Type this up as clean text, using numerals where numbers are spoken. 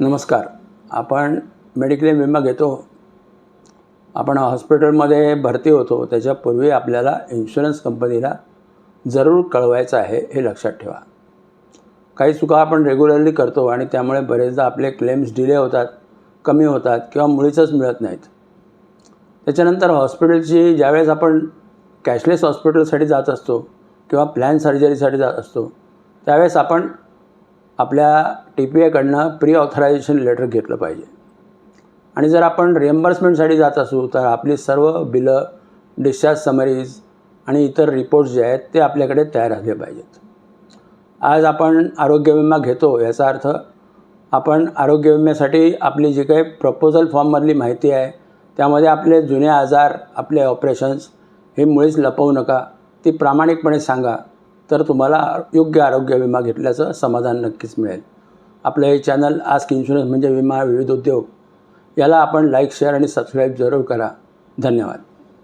नमस्कार. आपण मेडिक्लेम विमा घेतो. आपण हॉस्पिटलमध्ये भरती होतो त्याच्यापूर्वी आपल्याला इन्शुरन्स कंपनीला जरूर कळवायचं आहे, हे लक्षात ठेवा. काही चुका आपण रेग्युलरली करतो आणि त्यामुळे बरेचदा आपले क्लेम्स डिले होतात, कमी होतात किंवा मुळीच मिळत नाहीत. त्याच्यानंतर हॉस्पिटलची ज्यावेळेस आपण कॅशलेस हॉस्पिटलसाठी जात असतो किंवा प्लॅन सर्जरीसाठी जात असतो त्यावेळेस आपण आपल्या TPAकडनं प्री ऑथरायझेशन लेटर घेतलं पाहिजे. आणि जर आपण रिएम्बर्समेंटसाठी जात असू तर आपली सर्व बिलं, डिस्चार्ज समरीज आणि इतर रिपोर्ट्स जे आहेत ते आपल्याकडे तयार असले पाहिजेत. आज आपण आरोग्य विमा घेतो याचा अर्थ आपण आरोग्य विम्यासाठी आपली जी काही प्रपोजल फॉर्ममधली माहिती आहे त्यामध्ये आपले जुने आजार, आपले ऑपरेशन्स हे मुळीच लपवू नका. ती प्रामाणिकपणे सांगा, तर तुम्हाला योग्य आरोग्य विमा घेतल्याचं समाधान नक्कीच मिळेल. आपलं हे चॅनल आस्क इन्शुरन्स म्हणजे विमा विविध उद्योग याला आपण लाईक, शेअर आणि सबस्क्राईब जरूर करा. धन्यवाद.